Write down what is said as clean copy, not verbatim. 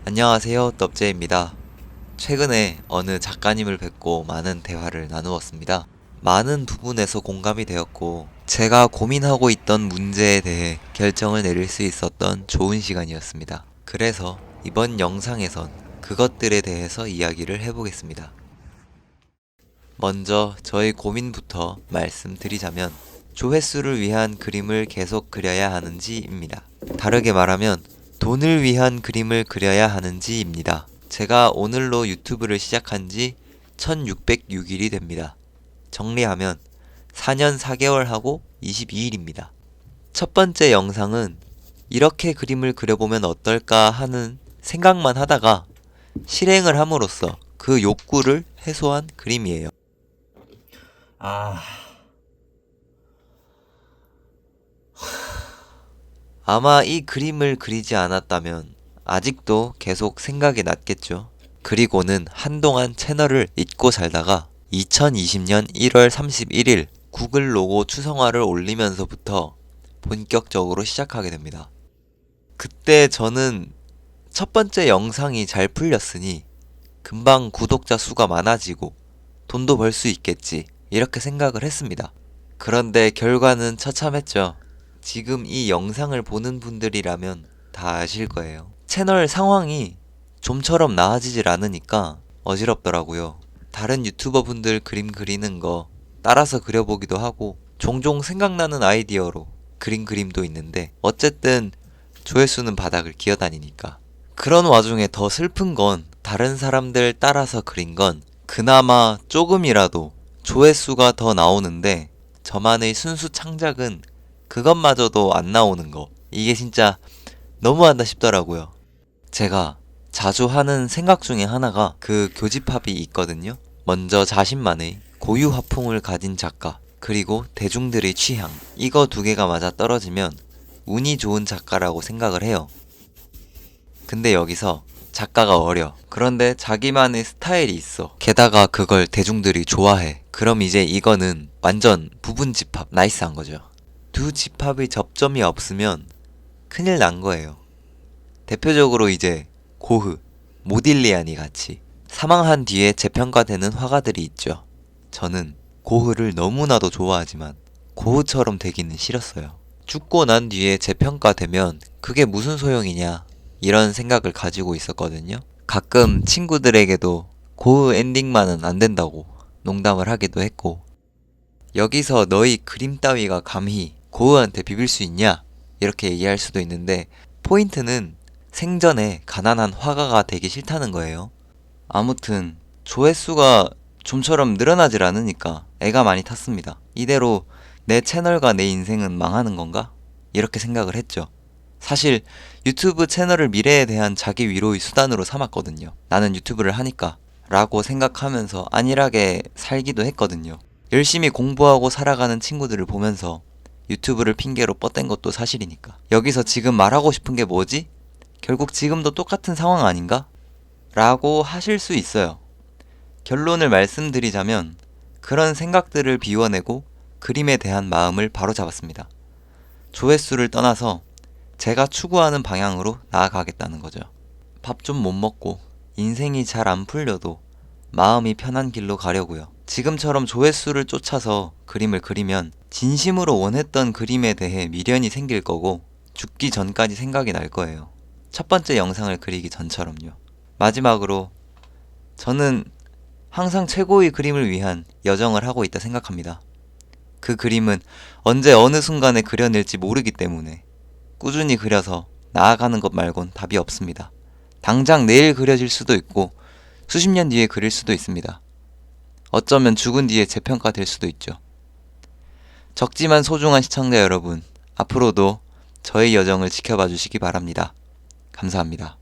안녕하세요, 넙제입니다. 최근에 어느 작가님을 뵙고 많은 대화를 나누었습니다. 많은 부분에서 공감이 되었고, 제가 고민하고 있던 문제에 대해 결정을 내릴 수 있었던 좋은 시간이었습니다. 그래서 이번 영상에선 그것들에 대해서 이야기를 해보겠습니다. 먼저 저의 고민부터 말씀드리자면, 조회수를 위한 그림을 계속 그려야 하는지입니다. 다르게 말하면, 돈을 위한 그림을 그려야 하는지입니다. 제가 오늘로 유튜브를 시작한 지 1606일이 됩니다. 정리하면 4년 4개월 하고 22일입니다. 첫 번째 영상은 이렇게 그림을 그려보면 어떨까 하는 생각만 하다가 실행을 함으로써 그 욕구를 해소한 그림이에요. 아마 이 그림을 그리지 않았다면 아직도 계속 생각이 났겠죠. 그리고는 한동안 채널을 잊고 살다가 2020년 1월 31일 구글 로고 추성화를 올리면서부터 본격적으로 시작하게 됩니다. 그때 저는 첫 번째 영상이 잘 풀렸으니 금방 구독자 수가 많아지고 돈도 벌 수 있겠지 이렇게 생각을 했습니다. 그런데 결과는 처참했죠. 지금 이 영상을 보는 분들이라면 다 아실 거예요. 채널 상황이 좀처럼 나아지질 않으니까 어지럽더라고요. 다른 유튜버 분들 그림 그리는 거 따라서 그려보기도 하고 종종 생각나는 아이디어로 그린 그림도 있는데 어쨌든 조회수는 바닥을 기어다니니까. 그런 와중에 더 슬픈 건 다른 사람들 따라서 그린 건 그나마 조금이라도 조회수가 더 나오는데 저만의 순수 창작은 그것마저도 안 나오는 거. 이게 진짜 너무한다 싶더라고요. 제가 자주 하는 생각 중에 하나가 그 교집합이 있거든요. 먼저 자신만의 고유 화풍을 가진 작가, 그리고 대중들의 취향. 이거 두 개가 맞아 떨어지면 운이 좋은 작가라고 생각을 해요. 근데 여기서 작가가 어려. 그런데 자기만의 스타일이 있어. 게다가 그걸 대중들이 좋아해. 그럼 이제 이거는 완전 부분 집합, 나이스한 거죠. 두 집합의 접점이 없으면 큰일 난 거예요. 대표적으로 이제 고흐, 모딜리아니 같이 사망한 뒤에 재평가되는 화가들이 있죠. 저는 고흐를 너무나도 좋아하지만 고흐처럼 되기는 싫었어요. 죽고 난 뒤에 재평가되면 그게 무슨 소용이냐 이런 생각을 가지고 있었거든요. 가끔 친구들에게도 고흐 엔딩만은 안 된다고 농담을 하기도 했고, 여기서 너희 그림 따위가 감히 고흐한테 비빌 수 있냐? 이렇게 얘기할 수도 있는데 포인트는 생전에 가난한 화가가 되기 싫다는 거예요. 아무튼 조회수가 좀처럼 늘어나질 않으니까 애가 많이 탔습니다. 이대로 내 채널과 내 인생은 망하는 건가? 이렇게 생각을 했죠. 사실 유튜브 채널을 미래에 대한 자기 위로의 수단으로 삼았거든요. 나는 유튜브를 하니까 라고 생각하면서 안일하게 살기도 했거든요. 열심히 공부하고 살아가는 친구들을 보면서 유튜브를 핑계로 뻗댄 것도 사실이니까. 여기서 지금 말하고 싶은 게 뭐지? 결국 지금도 똑같은 상황 아닌가? 라고 하실 수 있어요. 결론을 말씀드리자면 그런 생각들을 비워내고 그림에 대한 마음을 바로잡았습니다. 조회수를 떠나서 제가 추구하는 방향으로 나아가겠다는 거죠. 밥 좀 못 먹고 인생이 잘 안 풀려도 마음이 편한 길로 가려고요. 지금처럼 조회수를 쫓아서 그림을 그리면 진심으로 원했던 그림에 대해 미련이 생길 거고 죽기 전까지 생각이 날 거예요. 첫 번째 영상을 그리기 전처럼요. 마지막으로 저는 항상 최고의 그림을 위한 여정을 하고 있다 생각합니다. 그 그림은 언제 어느 순간에 그려낼지 모르기 때문에 꾸준히 그려서 나아가는 것 말곤 답이 없습니다. 당장 내일 그려질 수도 있고 수십 년 뒤에 그릴 수도 있습니다. 어쩌면 죽은 뒤에 재평가될 수도 있죠. 적지만 소중한 시청자 여러분, 앞으로도 저의 여정을 지켜봐 주시기 바랍니다. 감사합니다.